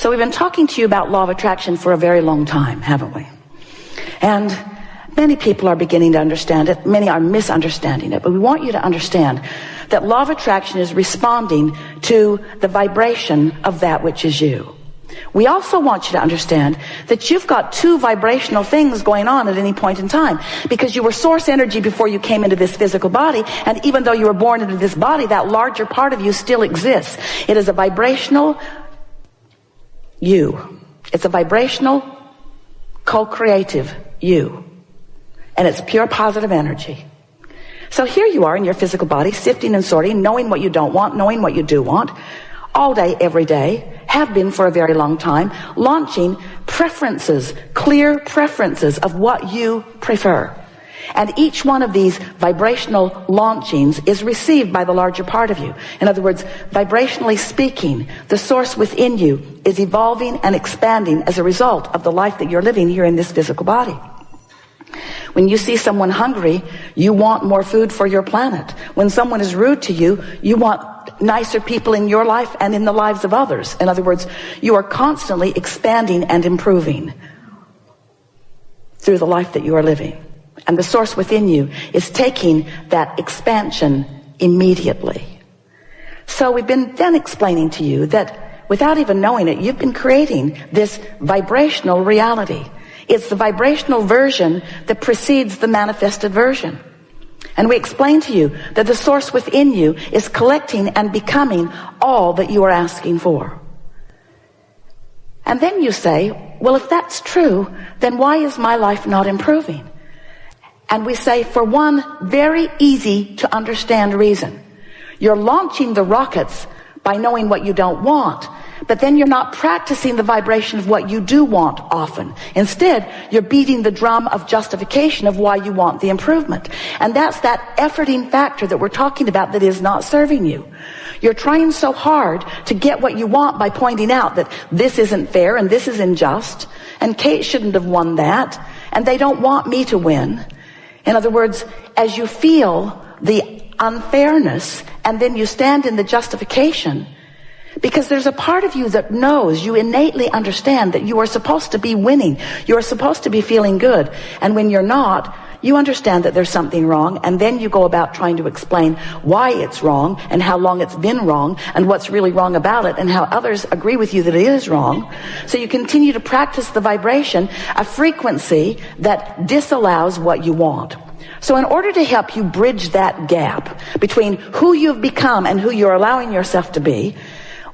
So we've been talking to you about law of attraction for a very long time, haven't we? And many people are beginning to understand it. Many are misunderstanding it. But we want you to understand that law of attraction is responding to the vibration of that which is you. We also want you to understand that you've got two vibrational things going on at any point in time, because you were source energy before you came into this physical body, and even though you were born into this body, that larger part of you still exists. It is a vibrational you. It's a vibrational, co-creative you. And it's pure positive energy. So here you are in your physical body, sifting and sorting, knowing what you don't want, knowing what you do want, all day, every day, have been for a very long time, launching preferences, clear preferences of what you prefer. And each one of these vibrational launchings is received by the larger part of you. In other words, vibrationally speaking, the source within you is evolving and expanding as a result of the life that you're living here in this physical body. When you see someone hungry, you want more food for your planet. When someone is rude to you, you want nicer people in your life and in the lives of others. In other words, you are constantly expanding and improving through the life that you are living. And the source within you is taking that expansion immediately. So we've been then explaining to you that without even knowing it, you've been creating this vibrational reality. It's the vibrational version that precedes the manifested version. And we explained to you that the source within you is collecting and becoming all that you are asking for. And then you say, well, if that's true, then why is my life not improving? And we say, for one very easy to understand reason. You're launching the rockets by knowing what you don't want, but then you're not practicing the vibration of what you do want often. Instead, you're beating the drum of justification of why you want the improvement. And that's that efforting factor that we're talking about that is not serving you. You're trying so hard to get what you want by pointing out that this isn't fair and this is unjust, and Kate shouldn't have won that, and they don't want me to win. In other words, as you feel the unfairness and then you stand in the justification, because there's a part of you that knows, you innately understand that you are supposed to be winning. You are supposed to be feeling good. And when you're not, you understand that there's something wrong, and then you go about trying to explain why it's wrong and how long it's been wrong and what's really wrong about it and how others agree with you that it is wrong. So you continue to practice the vibration, a frequency that disallows what you want. So in order to help you bridge that gap between who you've become and who you're allowing yourself to be,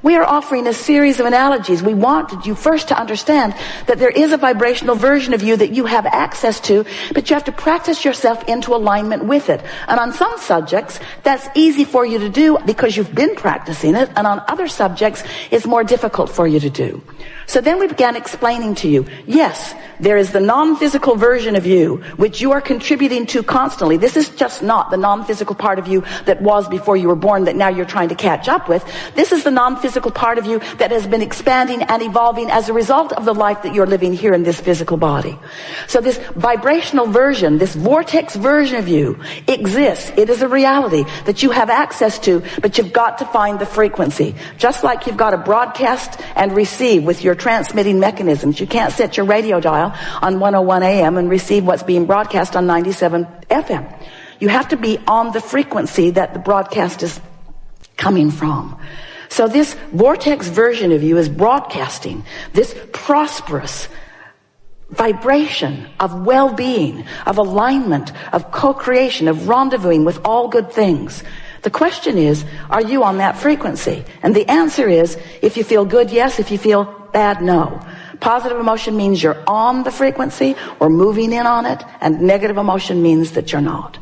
we are offering a series of analogies. We wanted you first to understand that there is a vibrational version of you that you have access to, but you have to practice yourself into alignment with it. And on some subjects, that's easy for you to do because you've been practicing it, and on other subjects, it's more difficult for you to do. So then we began explaining to you, yes, there is the non-physical version of you, which you are contributing to constantly. This is just not the non-physical part of you that was before you were born that now you're trying to catch up with. This is the non-physical part of you that has been expanding and evolving as a result of the life that you're living here in this physical body. So this vibrational version, this vortex version of you exists. It is a reality that you have access to, but you've got to find the frequency. Just like you've got to broadcast and receive with your transmitting mechanisms. You can't set your radio dial on 101 AM and receive what's being broadcast on 97 FM. You have to be on the frequency that the broadcast is coming from. So this vortex version of you is broadcasting this prosperous vibration of well-being, of alignment, of co-creation, of rendezvousing with all good things. The question is, are you on that frequency? And the answer is, if you feel good, yes. If you feel bad, no. Positive emotion means you're on the frequency or moving in on it, and negative emotion means that you're not.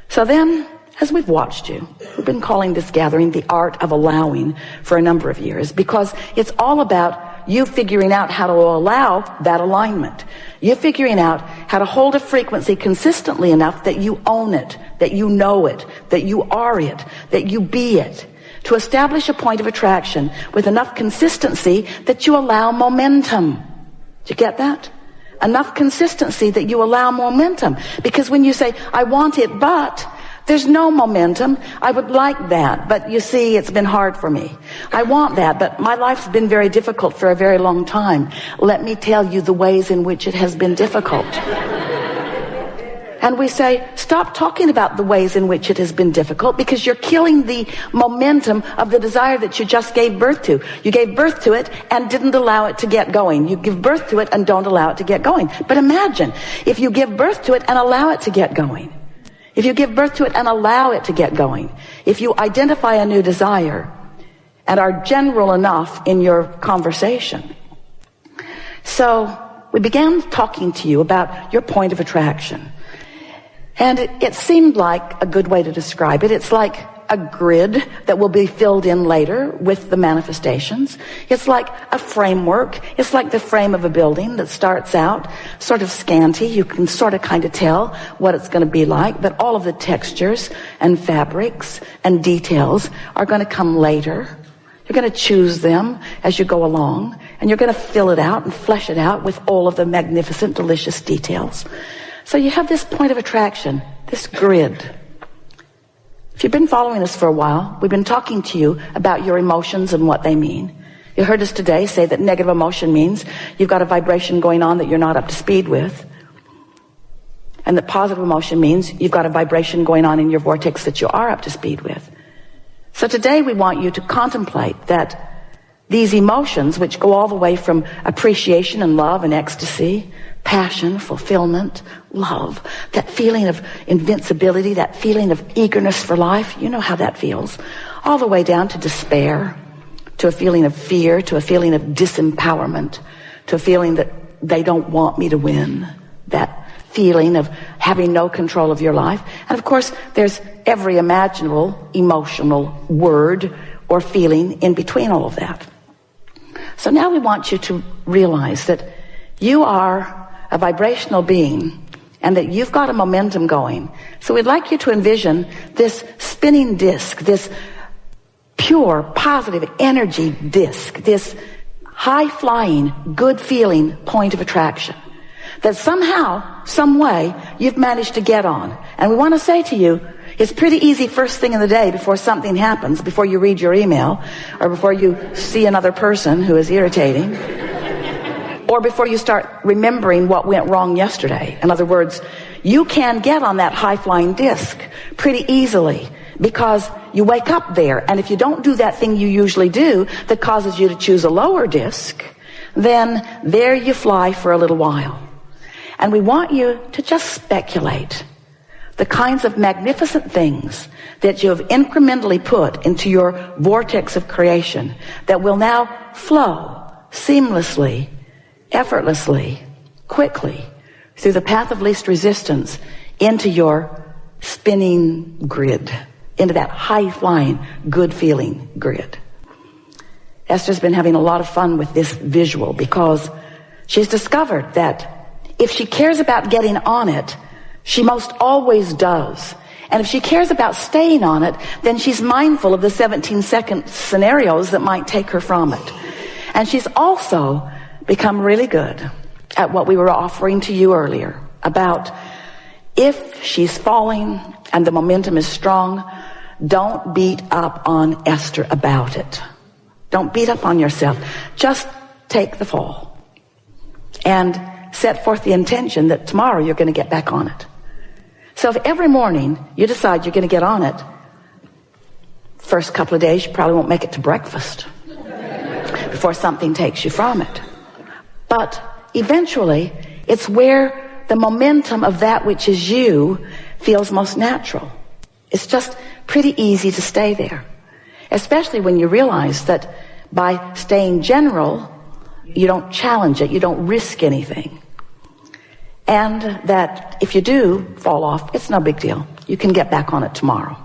So then, as we've watched you, we've been calling this gathering the art of allowing for a number of years, because it's all about you figuring out how to allow that alignment. You figuring out how to hold a frequency consistently enough that you own it, that you know it, that you are it, that you be it. To establish a point of attraction with enough consistency that you allow momentum. Did you get that? Enough consistency that you allow momentum. Because when you say, I want it, but There's no momentum. I would like that, but you see, it's been hard for me. I want that, but my life's been very difficult for a very long time. Let me tell you the ways in which it has been difficult. And we say, stop talking about the ways in which it has been difficult, because you're killing the momentum of the desire that you just gave birth to. You gave birth to it and didn't allow it to get going. You give birth to it and don't allow it to get going. But imagine if you give birth to it and allow it to get going. If you give birth to it and allow it to get going. If you identify a new desire and are general enough in your conversation. So we began talking to you about your point of attraction. And it seemed like a good way to describe it. It's like a grid that will be filled in later with the manifestations. It's like a framework. It's like the frame of a building that starts out sort of scanty. You can sort of kind of tell what it's going to be like, but all of the textures and fabrics and details are going to come later. You're going to choose them as you go along, and you're going to fill it out and flesh it out with all of the magnificent, delicious details. So you have this point of attraction, this grid. If you've been following us for a while, we've been talking to you about your emotions and what they mean. You heard us today say that negative emotion means you've got a vibration going on that you're not up to speed with. And that positive emotion means you've got a vibration going on in your vortex that you are up to speed with. So today we want you to contemplate that these emotions, which go all the way from appreciation and love and ecstasy, passion, fulfillment, love, that feeling of invincibility, that feeling of eagerness for life, you know how that feels, all the way down to despair, to a feeling of fear, to a feeling of disempowerment, to a feeling that they don't want me to win, that feeling of having no control of your life. And of course, there's every imaginable emotional word or feeling in between all of that. So now we want you to realize that you are a vibrational being and that you've got a momentum going. So we'd like you to envision this spinning disc, this pure, positive energy disc, this high-flying, good-feeling point of attraction that somehow, some way, you've managed to get on. And we want to say to you, it's pretty easy first thing in the day before something happens, before you read your email, or before you see another person who is irritating, or before you start remembering what went wrong yesterday. In other words, you can get on that high-flying disc pretty easily because you wake up there, and if you don't do that thing you usually do that causes you to choose a lower disc, then there you fly for a little while. And we want you to just speculate the kinds of magnificent things that you have incrementally put into your vortex of creation that will now flow seamlessly, effortlessly, quickly through the path of least resistance into your spinning grid, into that high-flying, good-feeling grid. Esther's been having a lot of fun with this visual because she's discovered that if she cares about getting on it, she most always does. And if she cares about staying on it, then she's mindful of the 17-second scenarios that might take her from it. And she's also become really good at what we were offering to you earlier about if she's falling and the momentum is strong, don't beat up on Esther about it. Don't beat up on yourself. Just take the fall and set forth the intention that tomorrow you're going to get back on it. So if every morning you decide you're going to get on it, first couple of days you probably won't make it to breakfast before something takes you from it. But eventually it's where the momentum of that which is you feels most natural. It's just pretty easy to stay there, especially when you realize that by staying general, you don't challenge it, you don't risk anything. And that if you do fall off, it's no big deal. You can get back on it tomorrow.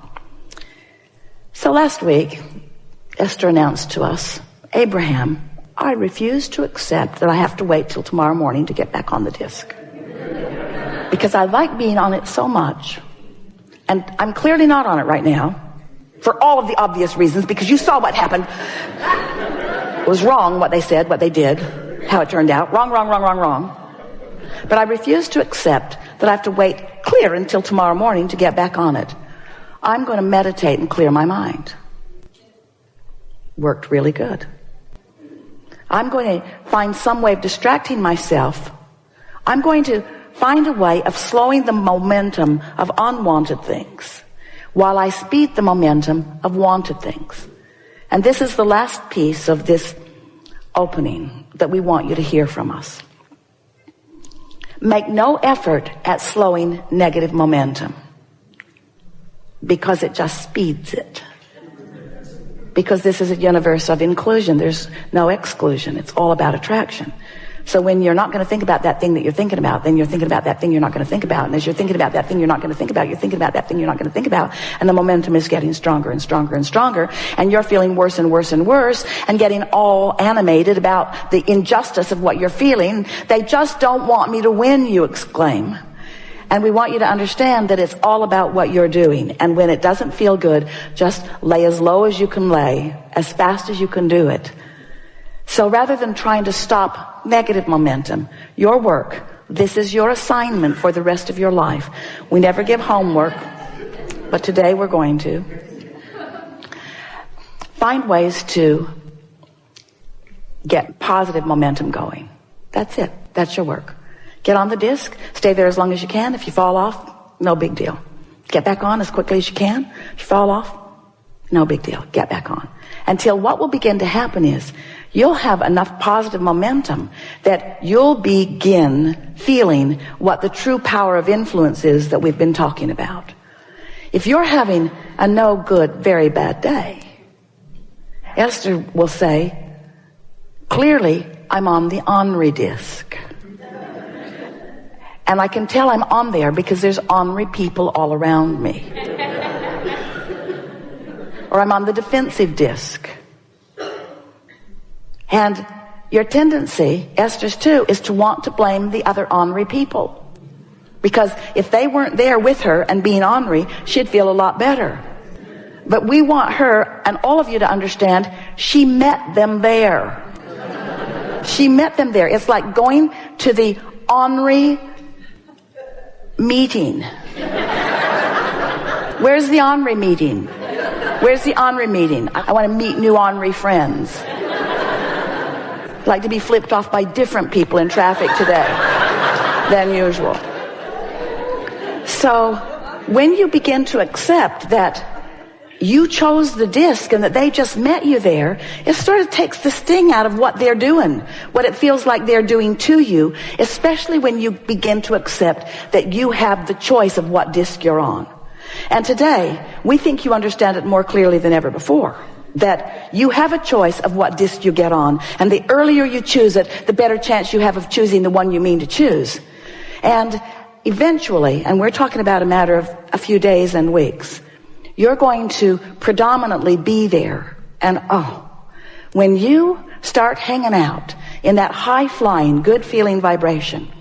So last week, Esther announced to us, Abraham, I refuse to accept that I have to wait till tomorrow morning to get back on the disc. Because I like being on it so much. And I'm clearly not on it right now. For all of the obvious reasons, because you saw what happened. It was wrong what they said, what they did, how it turned out. Wrong. But I refuse to accept that I have to wait clear until tomorrow morning to get back on it. I'm going to meditate and clear my mind. Worked really good. I'm going to find some way of distracting myself. I'm going to find a way of slowing the momentum of unwanted things while I speed the momentum of wanted things. And this is the last piece of this opening that we want you to hear from us. Make no effort at slowing negative momentum, because it just speeds it. Because this is a universe of inclusion. There's no exclusion. It's all about attraction. So when you're not going to think about that thing that you're thinking about, then you're thinking about that thing you're not going to think about. And as you're thinking about that thing you're not going to think about, you're thinking about that thing you're not going to think about. And the momentum is getting stronger and stronger and stronger. And you're feeling worse and worse and worse and getting all animated about the injustice of what you're feeling. They just don't want me to win, you exclaim. And we want you to understand that it's all about what you're doing. And when it doesn't feel good, just lay as low as you can lay, as fast as you can do it. So rather than trying to stop negative momentum, your work, this is your assignment for the rest of your life. We never give homework, but today we're going to. Find ways to get positive momentum going. That's it. That's your work. Get on the disc. Stay there as long as you can. If you fall off, no big deal. Get back on as quickly as you can. If you fall off, no big deal. Get back on. Until what will begin to happen is you'll have enough positive momentum that you'll begin feeling what the true power of influence is that we've been talking about. If you're having a no good, very bad day, Esther will say, clearly, I'm on the ornery disc. And I can tell I'm on there because there's ornery people all around me. Or I'm on the defensive disc. And your tendency, Esther's too, is to want to blame the other ornery people. Because if they weren't there with her and being ornery, she'd feel a lot better. But we want her and all of you to understand, she met them there. She met them there. It's like going to the ornery meeting. Where's the ornery meeting? Where's the ornery meeting? I want to meet new ornery friends. I'd like to be flipped off by different people in traffic today than usual. So when you begin to accept that you chose the disc and that they just met you there, it sort of takes the sting out of what they're doing, what it feels like they're doing to you, especially when you begin to accept that you have the choice of what disc you're on. And today, we think you understand it more clearly than ever before, that you have a choice of what disc you get on, and the earlier you choose it, the better chance you have of choosing the one you mean to choose. And eventually, and we're talking about a matter of a few days and weeks, you're going to predominantly be there. And when you start hanging out in that high-flying, good-feeling vibration,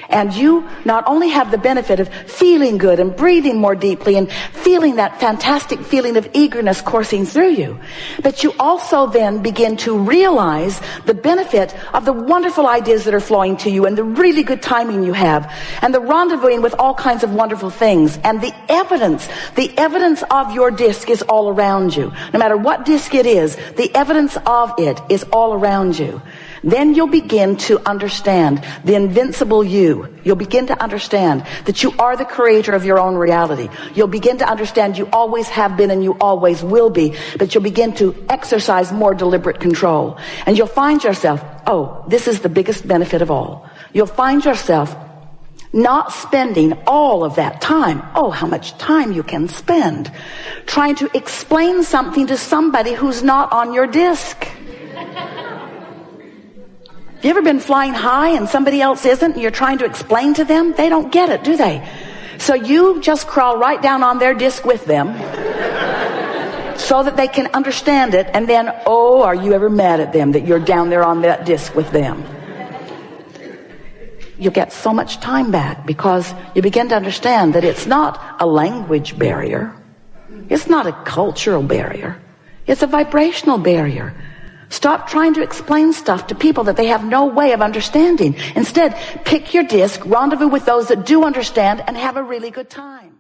and you not only have the benefit of feeling good and breathing more deeply and feeling that fantastic feeling of eagerness coursing through you, but you also then begin to realize the benefit of the wonderful ideas that are flowing to you and the really good timing you have and the rendezvousing with all kinds of wonderful things. And the evidence of your disc is all around you. No matter what disc it is, the evidence of it is all around you. Then you'll begin to understand the invincible you. You'll begin to understand that you are the creator of your own reality. You'll begin to understand you always have been and you always will be, but you'll begin to exercise more deliberate control. And you'll find yourself, this is the biggest benefit of all. You'll find yourself not spending all of that time, how much time you can spend, trying to explain something to somebody who's not on your disc. You ever been flying high and somebody else isn't and you're trying to explain to them? They don't get it, do they? So you just crawl right down on their disc with them so that they can understand it, and then, are you ever mad at them that you're down there on that disc with them? You'll get so much time back because you begin to understand that it's not a language barrier. It's not a cultural barrier. It's a vibrational barrier. Stop trying to explain stuff to people that they have no way of understanding. Instead, pick your disc, rendezvous with those that do understand, and have a really good time.